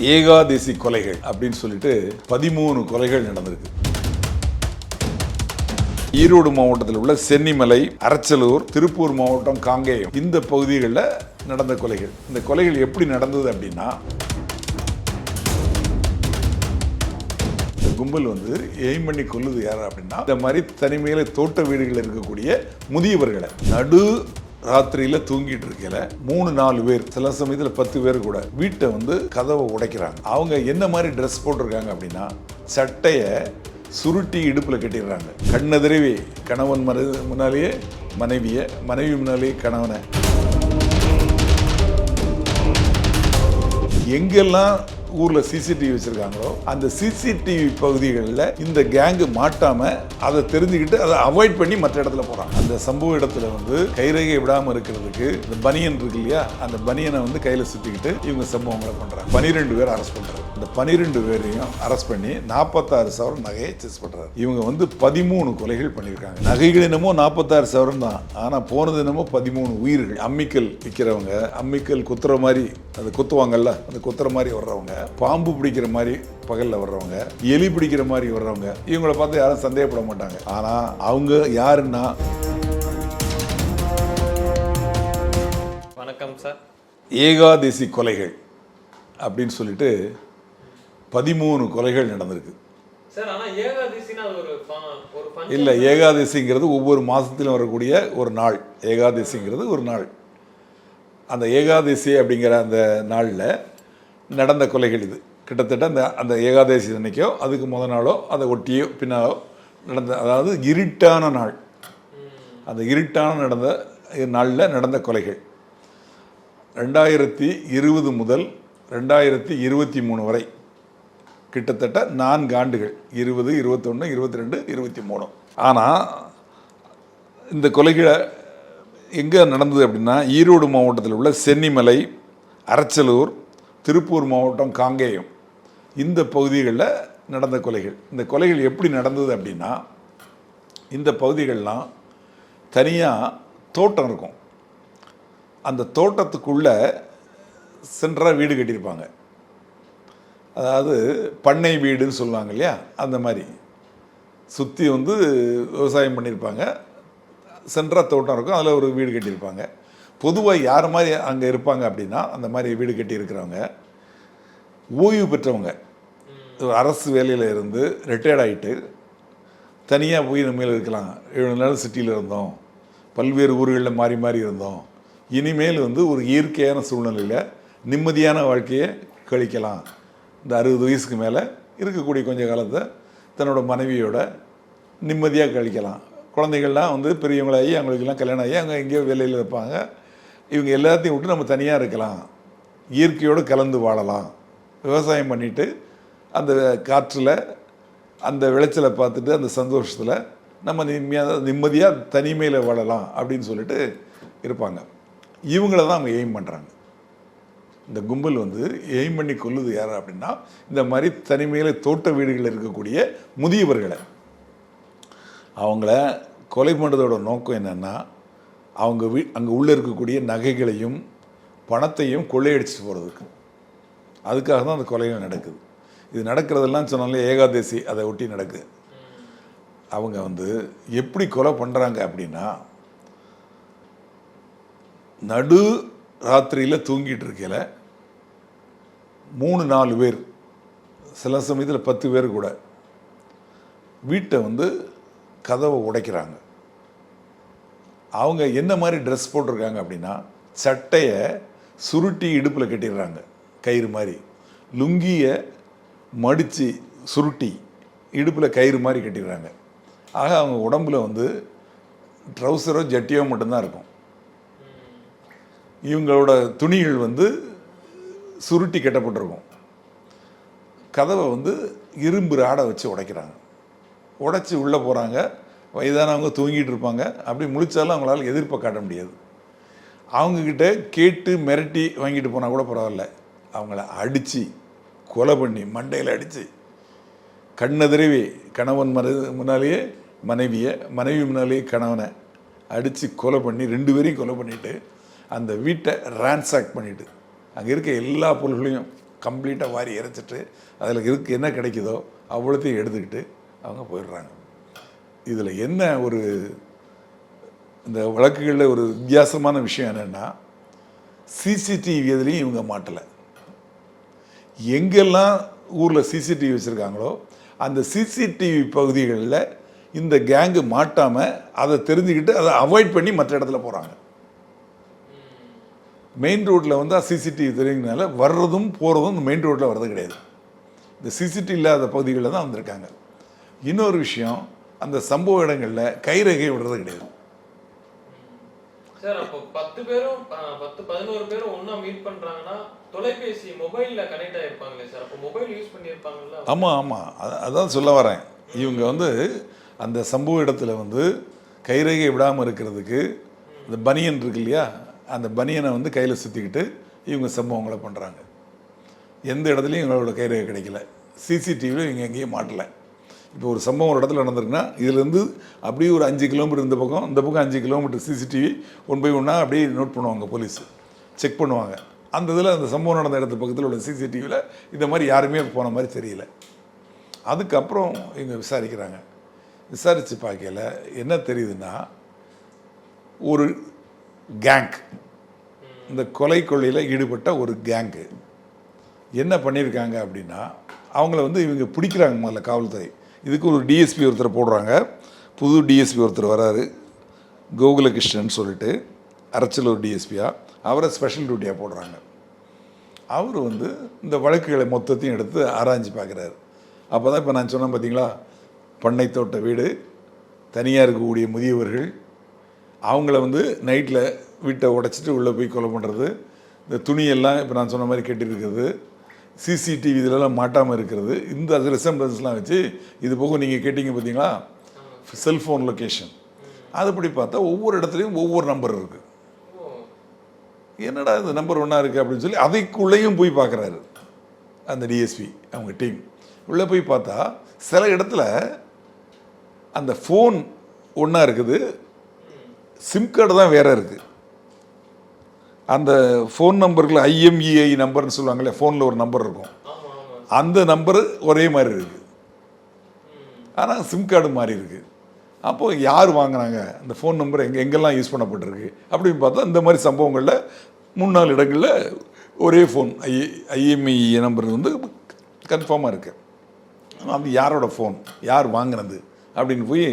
ஏகாதசி கொலைகள் அப்படின்னு சொல்லிட்டு 13 கொலைகள் நடந்திருக்கு. ஈரோடு மாவட்டத்தில் உள்ள சென்னிமலை, அரச்சலூர், திருப்பூர் மாவட்டம் காங்கேயம் இந்த பகுதிகளில் நடந்த கொலைகள். இந்த கொலைகள் எப்படி நடந்தது அப்படின்னா, இந்த கும்பல் எய்ம் பண்ணி கொல்லுது யார் அப்படின்னா, இந்த மாதிரி தனிமையில தோட்ட வீடுகள் இருக்கக்கூடிய முதியவர்களை நடு ராத்திரியில தூங்கிட்டு இருக்கல 3-4 பேர், சில சமயத்தில் 10 பேர் கூட வீட்டை கதவை உடைக்கிறாங்க. அவங்க என்ன மாதிரி ட்ரெஸ் போட்டிருக்காங்க அப்படின்னா, சட்டையை சுருட்டி இடுப்பில் கட்டிடுறாங்க. கண்ணெதிரவே கணவன் முன்னாலேயே மனைவியை, மனைவி முன்னாலேயே கணவனை. எங்கெல்லாம் ஊரில் சிசிடிவி வச்சுருக்காங்களோ அந்த சிசிடிவி பகுதிகளில் இந்த கேங்கு மாட்டாமல் அதை தெரிஞ்சுக்கிட்டு அதை அவாய்ட் பண்ணி மற்ற இடத்துல போகிறாங்க. அந்த சம்பவ இடத்துல கைரேகை விடாமல் இருக்கிறதுக்கு இந்த பனியன் இருக்கு இல்லையா, அந்த பனியனை கையில் சுற்றிக்கிட்டு இவங்க சம்பவங்களை பண்ணுறாங்க. 12 பேர் அரெஸ்ட் பண்ணுறாங்க. இந்த 12 பேரையும் அரெஸ்ட் பண்ணி 46 சவரன் நகையை செஸ் பண்ணுறாரு. இவங்க 13 கொலைகள் பண்ணியிருக்காங்க. நகைகள் என்னமோ 46 சவரன் தான், ஆனால் போனது என்னமோ 13 உயிர்கள். அம்மிக்கல் விற்கிறவங்க, அம்மிக்கல் குத்துற மாதிரி அது குத்துவாங்கல்ல, அந்த குத்துற மாதிரி வர்றவங்க, பாம்பு பிடிக்கிற மாதிரி பகல்ல வர்றவங்க, எலி பிடிக்கிற மாதிரி வர்றவங்க, இவங்களை பார்த்து யாரும் சந்தேகப்பட மாட்டாங்க. ஆனா அவங்க யாருன்னா, வணக்கம் சார், ஏகாதசி கொலைகள் அப்படின்னு சொல்லிட்டு 13 கொலைகள் நடந்திருக்கு. இல்லை, ஏகாதசிங்கிறது ஒவ்வொரு மாதத்திலும் வரக்கூடிய ஒரு நாள். ஏகாதசிங்கிறது ஒரு நாள். அந்த ஏகாதசி அப்படிங்கிற அந்த நாளில் நடந்த கொலைகள் இது. கிட்டத்தட்ட அந்த ஏகாதசி அன்னைக்கோ அதுக்கு முதல் நாளோ அதை ஒட்டியோ பின்னாலோ நடந்த, அதாவது இருட்டான நாள். அந்த இருட்டான நடந்த நாளில் நடந்த கொலைகள் 2020 முதல் 2023 வரை கிட்டத்தட்ட 4 ஆண்டுகள், 20, 21, 22, 23. ஆனால் இந்த கொலைகளை எங்கே நடந்தது அப்படின்னா, ஈரோடு மாவட்டத்தில் உள்ள சென்னிமலை, அரச்சலூர், திருப்பூர் மாவட்டம் காங்கேயம் இந்த பகுதிகளில் நடந்த கொலைகள். இந்த கொலைகள் எப்படி நடந்தது அப்படின்னா, இந்த பகுதிகள்லாம் தனியாக தோட்டம் இருக்கும். அந்த தோட்டத்துக்குள்ளே சென்றாக வீடு கட்டியிருப்பாங்க. அதாவது பண்ணை வீடுன்னு சொல்லுவாங்க இல்லையா, அந்த மாதிரி சுற்றி விவசாயம் பண்ணியிருப்பாங்க. சென்ட்ரா தோட்டம் இருக்கும், அதில் ஒரு வீடு கட்டியிருப்பாங்க. பொதுவாக யார் மாதிரி அங்கே இருப்பாங்க அப்படின்னா, அந்த மாதிரி வீடு கட்டி இருக்கிறவங்க ஓய்வு பெற்றவங்க, அரசு வேலையில் இருந்து ரிட்டையர்ட் ஆகிட்டு தனியாக போய் நம்ம மேலே இருக்கலாம். 7 நாள் சிட்டியில் இருந்தோம், பல்வேறு ஊர்களில் மாறி மாறி இருந்தோம், இனிமேல் ஒரு இயற்கையான சூழ்நிலையில் நிம்மதியான வாழ்க்கையை கழிக்கலாம். இந்த 60 வயசுக்கு மேலே இருக்கக்கூடிய கொஞ்ச காலத்தை தன்னோட மனைவியோட நிம்மதியாக கழிக்கலாம். குழந்தைகள்லாம் பெரியவங்களாகி அவங்களுக்கெல்லாம் கல்யாணம் ஆகி அங்கே எங்கேயோ வேலையில் இருப்பாங்க. இவங்க எல்லாத்தையும் விட்டு நம்ம தனியாக இருக்கலாம், இயற்கையோடு கலந்து வாழலாம், விவசாயம் பண்ணிவிட்டு அந்த காற்றில் அந்த விளைச்சலை பார்த்துட்டு அந்த சந்தோஷத்தில் நம்ம நிம்மதியாக தனிமையில் வாழலாம் அப்படின்னு சொல்லிட்டு இருப்பாங்க. இவங்கள தான் அவங்க எய்ம் பண்ணுறாங்க. இந்த கும்பல் எய்ம் பண்ணி கொல்லுது யார் அப்படின்னா, இந்த மாதிரி தனிமையில் தோட்ட வீடுகளில் இருக்கக்கூடிய முதியவர்களை. அவங்கள கொலை பண்ணுறதோட நோக்கம் என்னென்னா, அவங்க அங்கே உள்ளே இருக்கக்கூடிய நகைகளையும் பணத்தையும் கொள்ளையடிச்சிட்டு போகிறதுக்கு. அதுக்காக தான் அந்த கொலையும் நடக்குது. இது நடக்கிறதெல்லாம் சொன்னாலே ஏகாதசி அதை ஒட்டி நடக்குது. அவங்க எப்படி கொலை பண்ணுறாங்க அப்படின்னா, நடு ராத்திரியில் தூங்கிட்டு இருக்கல 3-4 பேர், சில சமயத்தில் 10 பேர் கூட வீட்டை கதவை உடைக்கிறாங்க. அவங்க என்ன மாதிரி ட்ரெஸ் போட்டிருக்காங்க அப்படின்னா, சட்டையை சுருட்டி இடுப்பில் கட்டிடுறாங்க கயிறு மாதிரி, லுங்கியை மடித்து சுருட்டி இடுப்பில் கயிறு மாதிரி கட்டிடுறாங்க. ஆக அவங்க உடம்புல ட்ரௌசரோ ஜட்டியோ மட்டும்தான் இருக்கும். இவங்களோட துணிகள் சுருட்டி கட்டப்பட்டிருக்கும். கதவை இரும்பு ராடை வச்சு உடைக்கிறாங்க. உடைச்சி உள்ளே போகிறாங்க. வயதானவங்க தூங்கிட்டு இருப்பாங்க. அப்படி முழிச்சாலும் அவங்களால எதிர்ப்பை காட்ட முடியாது. அவங்கக்கிட்ட கேட்டு மிரட்டி வாங்கிட்டு போனால் கூட பரவாயில்ல, அவங்கள அடித்து கொலை பண்ணி மண்டையில் அடித்து கண்ணெதிரவே கணவன் முன்னாலேயே மனைவியை, மனைவி முன்னாலேயே கணவனை அடித்து கொலை பண்ணி 2 பேரையும் கொலை பண்ணிவிட்டு அந்த வீட்டை ரான்சாக் பண்ணிவிட்டு அங்கே இருக்க எல்லா பொருள்களையும் கம்ப்ளீட்டாக வாரி இறைச்சிட்டு அதில் இருக்கு என்ன கிடைக்குதோ அவ்வளோத்தையும் எடுத்துக்கிட்டு அவங்க போயிடுறாங்க. இதில் என்ன ஒரு இந்த வழக்குகளில் ஒரு வித்தியாசமான விஷயம் என்னென்னா, சிசிடிவி எதுலேயும் இவங்க மாட்டலை. எங்கெல்லாம் ஊரில் சிசிடிவி வச்சுருக்காங்களோ அந்த சிசிடிவி பகுதிகளில் இந்த கேங்கு மாட்டாமல் அதை தெரிஞ்சுக்கிட்டு அதை அவாய்ட் பண்ணி மற்ற இடத்துல போகிறாங்க. மெயின் ரோட்டில் வந்து சிசிடிவி தெரியுங்கனால வர்றதும் போகிறதும் இந்த மெயின் ரோட்டில் வர்றது கிடையாது. இந்த சிசிடிவி இல்லாத பகுதிகளில் தான் வந்திருக்காங்க. இன்னொரு விஷயம், அந்த சம்பவ இடங்களில் கைரேகை விடுறது கிடையாது. சார், அப்போ 10 பேரும் 11 பேரும் ஒண்ணா மீட் பண்றாங்கன்னா தொலைபேசி மொபைல்ல கனெக்ட் ஆயிருப்பாங்களே சார், அப்போ மொபைல் யூஸ் பண்ணியிருப்பாங்கல்ல? ஆமாம், அதான் சொல்ல வரேன். இவங்க வந்து அந்த சம்பவ இடத்துல வந்து கைரேகை விடாமல் இருக்கிறதுக்கு இந்த பனியன் இருக்கு இல்லையா, அந்த பனியனை வந்து கையில் சுற்றிக்கிட்டு இவங்க சம்பவங்களை பண்ணுறாங்க. எந்த இடத்துலையும் இவங்களோட கைரேகை கிடைக்கல. சிசிடிவியில் இவங்க எங்கேயும் மாட்டலை. இப்போ ஒரு சம்பவம் ஒரு இடத்துல நடந்திருக்குன்னா இதுலேருந்து அப்படியே ஒரு 5 கிலோமீட்டர் இந்த பக்கம் 5 கிலோமீட்டர் சிசிடிவி ஒன் பை ஒன்னாக அப்படியே நோட் பண்ணுவாங்க, போலீஸ் செக் பண்ணுவாங்க. அந்த இதில் அந்த சம்பவம் நடந்த இடத்து பக்கத்தில் உள்ள சிசிடிவியில் இந்த மாதிரி யாருமே போன மாதிரி தெரியல. அதுக்கப்புறம் இவங்க விசாரிக்கிறாங்க. விசாரித்து பார்க்கல என்ன தெரியுதுன்னா, ஒரு கேங்க், இந்த கொலை கொள்ளையில் ஈடுபட்ட ஒரு கேங்கு என்ன பண்ணியிருக்காங்க அப்படின்னா, அவங்கள வந்து இவங்க பிடிக்கிறாங்க. முதல்ல காவல்துறை இதுக்கு ஒரு டிஎஸ்பி ஒருத்தர் போடுறாங்க. புது டிஎஸ்பி ஒருத்தர் வராரு, கோகுலகிருஷ்ணன் சொல்லிட்டு, அரச்சலூர் டிஎஸ்பியாக, அவரை ஸ்பெஷல் டியூட்டியாக போடுறாங்க. அவர் வந்து இந்த வழக்குகளை மொத்தத்தையும் எடுத்து ஆராய்ஞ்சு பார்க்குறாரு. அப்போ தான் இப்போ நான் சொன்னேன் பார்த்தீங்களா, பண்ணை தோட்ட வீடு, தனியாக இருக்கக்கூடிய முதியவர்கள், அவங்கள வந்து நைட்டில் வீட்டை உடைச்சிட்டு உள்ளே போய் கொலை பண்ணுறது, இந்த துணியெல்லாம் இப்போ நான் சொன்ன மாதிரி கட்டியிருக்கிறது, சிசிடிவி இதிலெல்லாம் மாட்டாமல் இருக்கிறது, இந்த ரிசம்பன்ஸ்லாம் வச்சு, இது போக நீங்கள் கேட்டிங்க பார்த்தீங்களா செல்ஃபோன் லொக்கேஷன், அதுபடி பார்த்தா ஒவ்வொரு இடத்துலையும் ஒவ்வொரு நம்பர் இருக்குது. என்னடா இது நம்பர் ஒன்றா இருக்குது அப்படின்னு சொல்லி அதைக்குள்ளேயும் போய் பார்க்குறாரு அந்த டிஎஸ்பி அவங்க டீம். உள்ளே போய் பார்த்தா சில இடத்துல அந்த ஃபோன் ஒன்றா இருக்குது, சிம் கார்டு தான் வேறு இருக்குது. அந்த ஃபோன் நம்பருக்குள்ள ஐஎம்இஐ நம்பர்னு சொல்லுவாங்களே, ஃபோனில் ஒரு நம்பர் இருக்கும், அந்த நம்பரு ஒரே மாதிரி இருக்குது, ஆனால் சிம் கார்டு மாறி இருக்குது. அப்போது யார் வாங்கினாங்க, அந்த ஃபோன் நம்பர் எங்கெல்லாம் யூஸ் பண்ணப்பட்டிருக்கு அப்படின்னு பார்த்தா இந்த மாதிரி சம்பவங்களில் 3-4 இடங்களில் ஒரே ஃபோன் ஐஎம்இஐ நம்பர் வந்து கன்ஃபார்மாக இருக்குது. அது யாரோட ஃபோன், யார் வாங்கினது அப்படின்னு போய்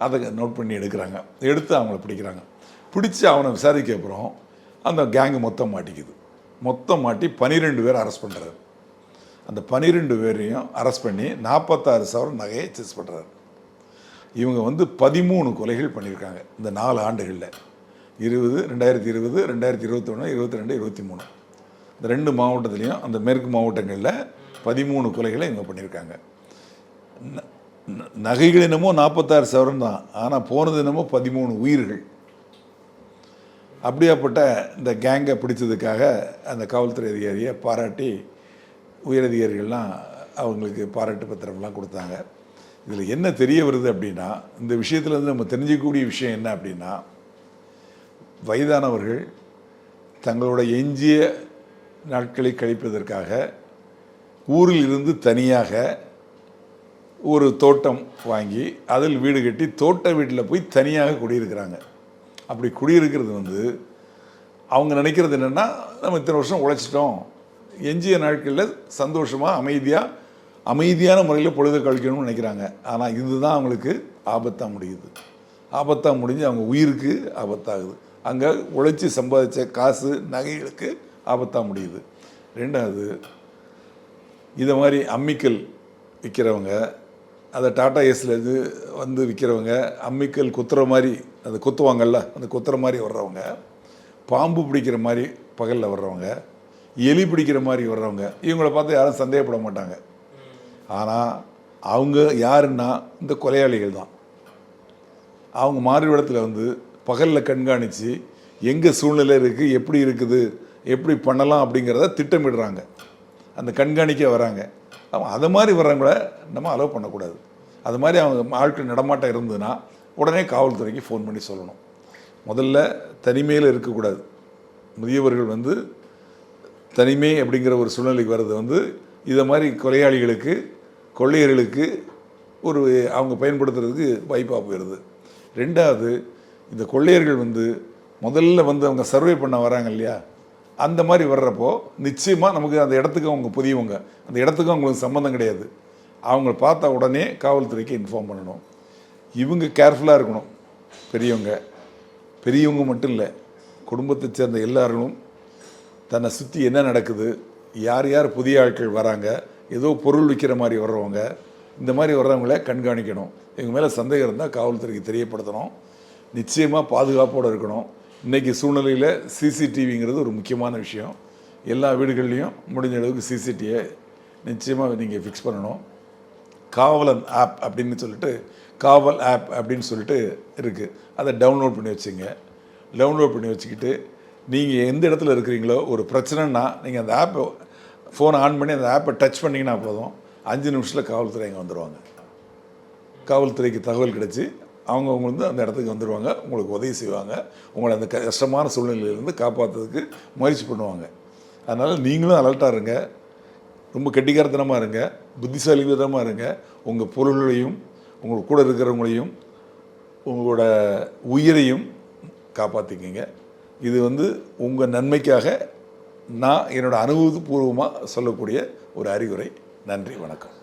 அதை நோட் பண்ணி எடுக்கிறாங்க. எடுத்து அவங்கள பிடிக்கிறாங்க. பிடிச்சி அவனை விசாரிக்க அப்புறம் அந்த கேங்கு மொத்தம் மாட்டிக்குது. மொத்தம் மாட்டி 12 பேர் அரெஸ்ட் பண்ணுறாரு. அந்த 12 பேரையும் அரெஸ்ட் பண்ணி 46,000 நகையை செஸ் பண்ணுறாரு. இவங்க வந்து 13 கொலைகள் பண்ணியிருக்காங்க இந்த 4 ஆண்டுகளில். 2020, 2021, 22, 23 இந்த 2 மாவட்டத்துலேயும், அந்த மேற்கு மாவட்டங்களில் 13 கொலைகளை இவங்க பண்ணியிருக்காங்க. நகைகள் என்னமோ 46,000 தான், ஆனால் போனது என்னமோ 13 உயிர்கள். அப்படியாப்பட்ட இந்த கேங்கை பிடிச்சதுக்காக அந்த காவல்துறை அதிகாரியை பாராட்டி உயரதிகாரிகள்லாம் அவங்களுக்கு பாராட்டு பத்திரம்லாம் கொடுத்தாங்க. இதில் என்ன தெரிய வருது அப்படின்னா, இந்த விஷயத்தில் வந்து நம்ம தெரிஞ்சிக்கக்கூடிய விஷயம் என்ன அப்படின்னா, வயதானவர்கள் தங்களோட எஞ்சிய நாட்களை கழிப்பதற்காக ஊரில் இருந்து தனியாக ஒரு தோட்டம் வாங்கி அதில் வீடு கட்டி தோட்ட வீட்டில் போய் தனியாக குடியிருக்கிறாங்க. அப்படி குடியிருக்கிறது வந்து அவங்க நினைக்கிறது என்னென்னா, நம்ம இத்தனை வருஷம் உழைச்சிட்டோம், எஞ்சிய நாட்களில் சந்தோஷமாக அமைதியான முறையில் பொழுது கழிக்கணும்னு நினைக்கிறாங்க. ஆனால் இதுதான் அவங்களுக்கு ஆபத்தாக முடியுது. ஆபத்தாக முடிஞ்சு அவங்க உயிருக்கு ஆபத்தாகுது. அங்கே உழைச்சி சம்பாதிச்ச காசு நகைகளுக்கு ஆபத்தாக முடியுது. 2வது, இதை மாதிரி அம்மிக்கல் விற்கிறவங்க, அதை டாடா ஏஸ்லேருந்து வந்து விற்கிறவங்க, அம்மிக்கல் குத்துற மாதிரி அது குத்துவாங்கள்ல, அந்த குத்துற மாதிரி வர்றவங்க, பாம்பு பிடிக்கிற மாதிரி பகலில் வர்றவங்க, எலி பிடிக்கிற மாதிரி வர்றவங்க, இவங்கள பார்த்து யாரும் சந்தேகப்பட மாட்டாங்க. ஆனால் அவங்க யாருன்னா இந்த கொலையாளிகள் தான். அவங்க மாறுவிடத்தில் வந்து பகலில் கண்காணித்து எங்கே சூழ்நிலை இருக்குது, எப்படி இருக்குது, எப்படி பண்ணலாம் அப்படிங்கிறத திட்டமிடுறாங்க. அந்த கண்காணிக்க வராங்க. அவங்க அதை மாதிரி வர்றவங்கள நம்ம அலோவ் பண்ணக்கூடாது. அது மாதிரி அவங்க ஆட்கள் நடமாட்டம் இருந்ததுன்னா உடனே காவல்துறைக்கு ஃபோன் பண்ணி சொல்லணும். முதல்ல தனிமையில் இருக்கக்கூடாது. முதியவர்கள் வந்து தனிமை அப்படிங்கிற ஒரு சூழ்நிலைக்கு வர்றது வந்து இதை மாதிரி கொலையாளிகளுக்கு கொள்ளையர்களுக்கு ஒரு அவங்க பயன்படுத்துறதுக்கு வாய்ப்பாக போயிடுது. ரெண்டாவது, இந்த கொள்ளையர்கள் வந்து முதல்ல வந்து அவங்க சர்வே பண்ண வராங்க இல்லையா, அந்த மாதிரி வர்றப்போ நிச்சயமாக நமக்கு அந்த இடத்துக்கு அவங்க புதியவங்க, அந்த இடத்துக்கும் அவங்களுக்கு சம்மந்தம் கிடையாது. அவங்கள பார்த்தா உடனே காவல்துறைக்கு இன்ஃபார்ம் பண்ணணும். இவங்க கேர்ஃபுல்லாக இருக்கணும். பெரியவங்க மட்டும் இல்லை, குடும்பத்தை சேர்ந்த எல்லாரும் தன்னை சுற்றி என்ன நடக்குது, யார் யார் புதிய ஆட்கள் வராங்க, ஏதோ பொருள் விற்கிற மாதிரி வர்றவங்க, இந்த மாதிரி வர்றவங்கள கண்காணிக்கணும். இவங்க மேலே சந்தேகம் இருந்தால் காவல்துறைக்கு தெரியப்படுத்தணும். நிச்சயமாக பாதுகாப்போடு இருக்கணும். இன்றைக்கி சூழ்நிலையில் சிசிடிவிங்கிறது ஒரு முக்கியமான விஷயம். எல்லா வீடுகள்லேயும் முடிஞ்ச அளவுக்கு சிசிடிவியை நிச்சயமாக நீங்கள் ஃபிக்ஸ் பண்ணணும். காவலன் ஆப் அப்படின்னு சொல்லிட்டு, காவல் ஆப் அப்படின்னு சொல்லிட்டு இருக்குது. அதை டவுன்லோட் பண்ணி வச்சுங்க. டவுன்லோட் பண்ணி வச்சுக்கிட்டு நீங்கள் எந்த இடத்துல இருக்கிறீங்களோ ஒரு பிரச்சனைன்னா நீங்கள் அந்த ஆப்பை ஃபோனை ஆன் பண்ணி அந்த ஆப்பை டச் பண்ணிங்கன்னா போதும், 5 நிமிஷத்தில் காவல்துறை அங்கே வந்துடுவாங்க. காவல்துறைக்கு தகவல் கிடச்சி அவங்க வந்து அந்த இடத்துக்கு வந்துடுவாங்க, உங்களுக்கு உதவி செய்வாங்க, உங்களை அந்த கஷ்டமான சூழ்நிலையிலேருந்து காப்பாற்றுறதுக்கு முயற்சி பண்ணுவாங்க. அதனால் நீங்களும் அலர்ட்டாக இருங்க, ரொம்ப கெட்டிக்காரத்தனமாக இருங்க, புத்திசாலித்தனமாக இருங்க. உங்கள் பொருள்களையும் உங்கள் கூட இருக்கிறவங்களையும் உங்களோட உயிரையும் காப்பாற்றிக்கிங்க. இது வந்து உங்கள் நன்மைக்காக நான் என்னோடய அனுபவபூர்வமாக சொல்லக்கூடிய ஒரு அறிவுரை. நன்றி, வணக்கம்.